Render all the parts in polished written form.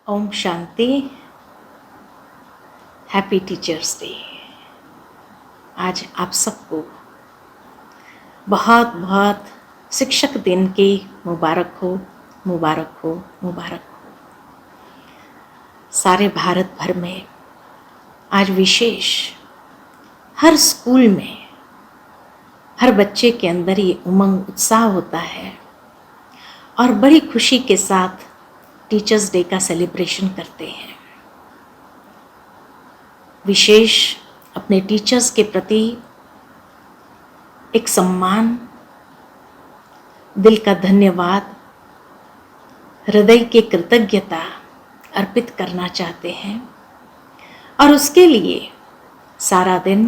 ओम शांति। Happy teachers day. आज आप सबको बहुत बहुत शिक्षक दिन की मुबारक हो, मुबारक हो, मुबारक हो। सारे भारत भर में आज विशेष हर स्कूल में हर बच्चे के अंदर ये उमंग उत्साह होता है और बड़ी खुशी के साथ टीचर्स डे का सेलिब्रेशन करते हैं। विशेष अपने टीचर्स के प्रति एक सम्मान, दिल का धन्यवाद, हृदय की कृतज्ञता अर्पित करना चाहते हैं और उसके लिए सारा दिन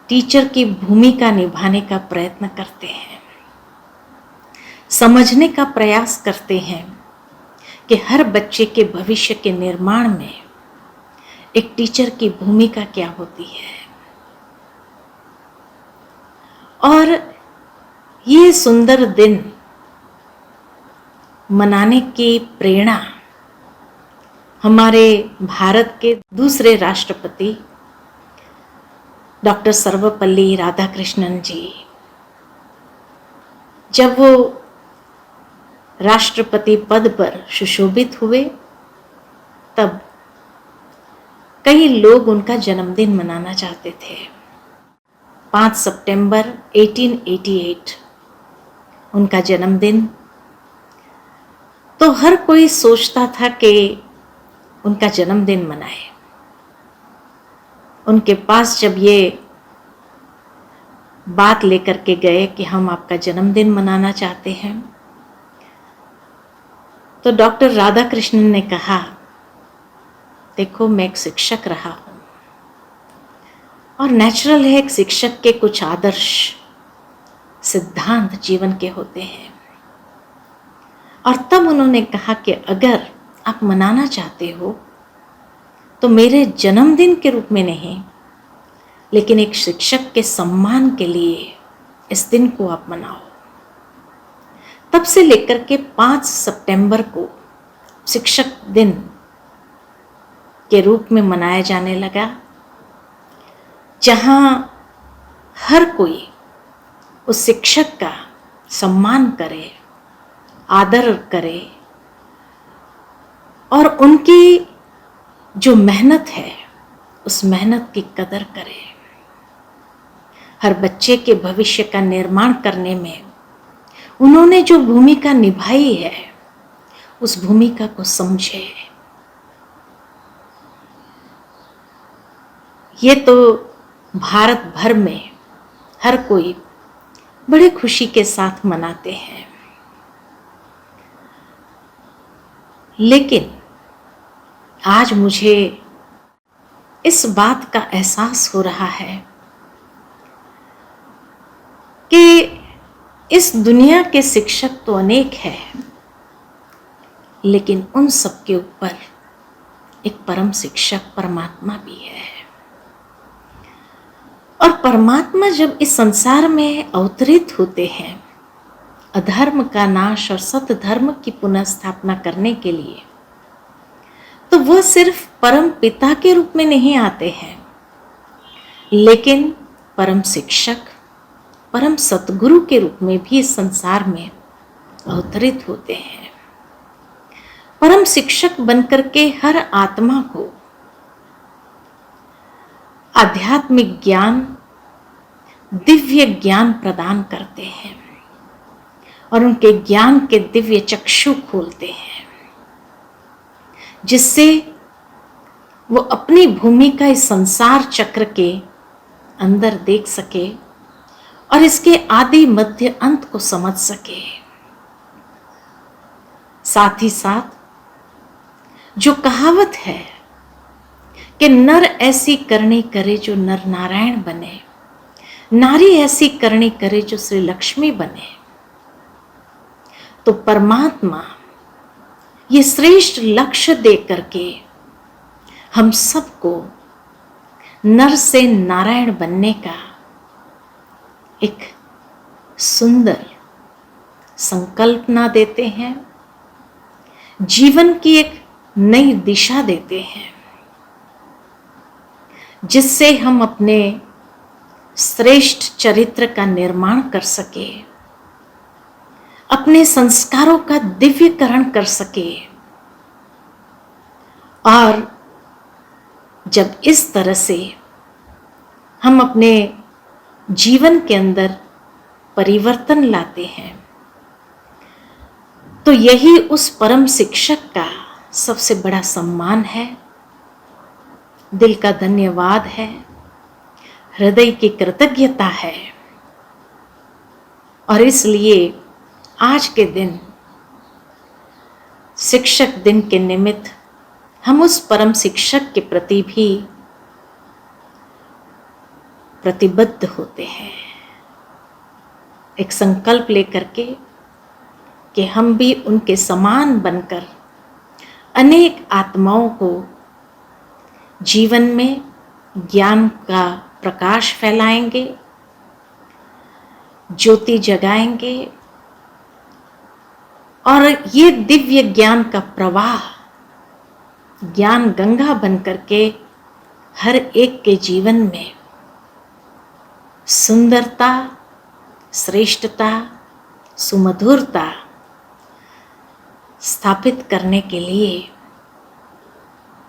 टीचर की भूमिका निभाने का प्रयत्न करते हैं। समझने का प्रयास करते हैं कि हर बच्चे के भविष्य के निर्माण में एक टीचर की भूमिका क्या होती है। और ये सुंदर दिन मनाने की प्रेरणा हमारे भारत के दूसरे राष्ट्रपति डॉक्टर सर्वपल्ली राधाकृष्णन जी, जब वो राष्ट्रपति पद पर सुशोभित हुए तब कई लोग उनका जन्मदिन मनाना चाहते थे। 5 सितंबर 1888 उनका जन्मदिन। तो हर कोई सोचता था कि उनका जन्मदिन मनाए। उनके पास जब ये बात लेकर के गए कि हम आपका जन्मदिन मनाना चाहते हैं, तो डॉक्टर राधाकृष्णन ने कहा, देखो मैं एक शिक्षक रहा हूं और नेचुरल है एक शिक्षक के कुछ आदर्श सिद्धांत जीवन के होते हैं। और तब उन्होंने कहा कि अगर आप मनाना चाहते हो तो मेरे जन्मदिन के रूप में नहीं, लेकिन एक शिक्षक के सम्मान के लिए इस दिन को आप मनाओ। तब से लेकर के 5 सितंबर को शिक्षक दिन के रूप में मनाया जाने लगा, जहां हर कोई उस शिक्षक का सम्मान करे, आदर करे और उनकी जो मेहनत है उस मेहनत की कदर करे। हर बच्चे के भविष्य का निर्माण करने में उन्होंने जो भूमिका निभाई है उस भूमिका को समझे। ये तो भारत भर में हर कोई बड़े खुशी के साथ मनाते हैं, लेकिन आज मुझे इस बात का एहसास हो रहा है कि इस दुनिया के शिक्षक तो अनेक हैं, लेकिन उन सब के ऊपर एक परम शिक्षक परमात्मा भी है। और परमात्मा जब इस संसार में अवतरित होते हैं अधर्म का नाश और सत्य धर्म की पुनः स्थापना करने के लिए, तो वह सिर्फ परम पिता के रूप में नहीं आते हैं, लेकिन परम शिक्षक, परम सतगुरु के रूप में भी इस संसार में अवतरित होते हैं। परम शिक्षक बनकर के हर आत्मा को आध्यात्मिक ज्ञान, दिव्य ज्ञान प्रदान करते हैं और उनके ज्ञान के दिव्य चक्षु खोलते हैं, जिससे वो अपनी भूमिका इस संसार चक्र के अंदर देख सके और इसके आदि मध्य अंत को समझ सके। साथ ही साथ जो कहावत है कि नर ऐसी करनी करे जो नर नारायण बने, नारी ऐसी करनी करे जो श्री लक्ष्मी बने, तो परमात्मा ये श्रेष्ठ लक्ष्य दे करके हम सबको नर से नारायण बनने का एक सुंदर संकल्पना देते हैं, जीवन की एक नई दिशा देते हैं, जिससे हम अपने श्रेष्ठ चरित्र का निर्माण कर सके, अपने संस्कारों का दिव्यकरण कर सके। और जब इस तरह से हम अपने जीवन के अंदर परिवर्तन लाते हैं, तो यही उस परम शिक्षक का सबसे बड़ा सम्मान है, दिल का धन्यवाद है, हृदय की कृतज्ञता है। और इसलिए आज के दिन, शिक्षक दिन के निमित्त, हम उस परम शिक्षक के प्रति भी प्रतिबद्ध होते हैं, एक संकल्प लेकर के कि हम भी उनके समान बनकर अनेक आत्माओं को जीवन में ज्ञान का प्रकाश फैलाएंगे, ज्योति जगाएंगे, और ये दिव्य ज्ञान का प्रवाह, ज्ञान गंगा बन करके हर एक के जीवन में सुंदरता, श्रेष्ठता, सुमधुरता स्थापित करने के लिए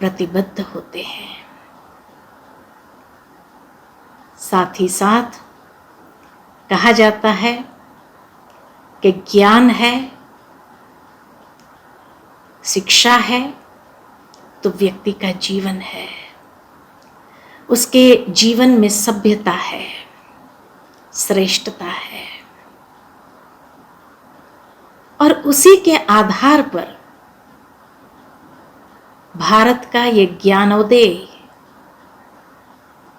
प्रतिबद्ध होते हैं। साथ ही साथ कहा जाता है कि ज्ञान है, शिक्षा है, तो व्यक्ति का जीवन है, उसके जीवन में सभ्यता है, श्रेष्ठता है। और उसी के आधार पर भारत का ये ज्ञानोदय,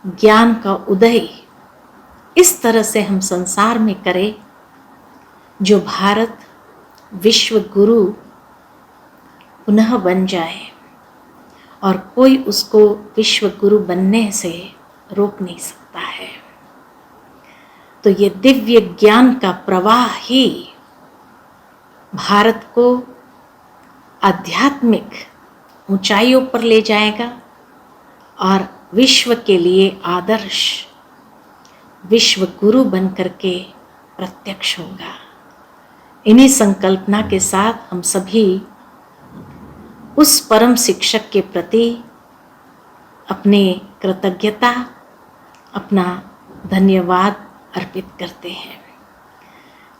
ज्ञान का उदय इस तरह से हम संसार में करें, जो भारत विश्व गुरु पुनः बन जाए और कोई उसको विश्व गुरु बनने से रोक नहीं सकता है। तो ये दिव्य ज्ञान का प्रवाह ही भारत को आध्यात्मिक ऊंचाइयों पर ले जाएगा और विश्व के लिए आदर्श विश्व गुरु बन करके प्रत्यक्ष होगा। इन्हीं संकल्पना के साथ हम सभी उस परम शिक्षक के प्रति अपनी कृतज्ञता, अपना धन्यवाद अर्पित करते हैं।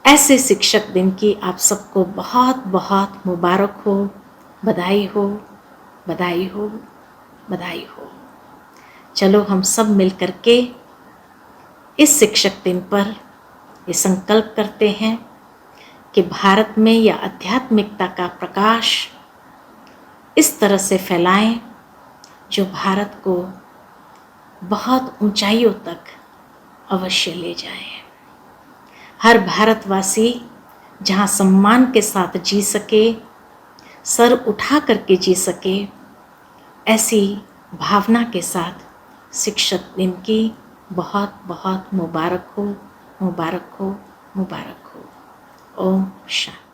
ऐसे शिक्षक दिन की आप सबको बहुत बहुत मुबारक हो, बधाई हो, बधाई हो, बधाई हो। चलो हम सब मिल करके इस शिक्षक दिन पर ये संकल्प करते हैं कि भारत में यह आध्यात्मिकता का प्रकाश इस तरह से फैलाएं जो भारत को बहुत ऊंचाइयों तक अवश्य ले जाए। हर भारतवासी जहाँ सम्मान के साथ जी सके, सर उठा करके जी सके, ऐसी भावना के साथ शिक्षक दिन की बहुत बहुत मुबारक हो, मुबारक हो, मुबारक हो। ओम शांति।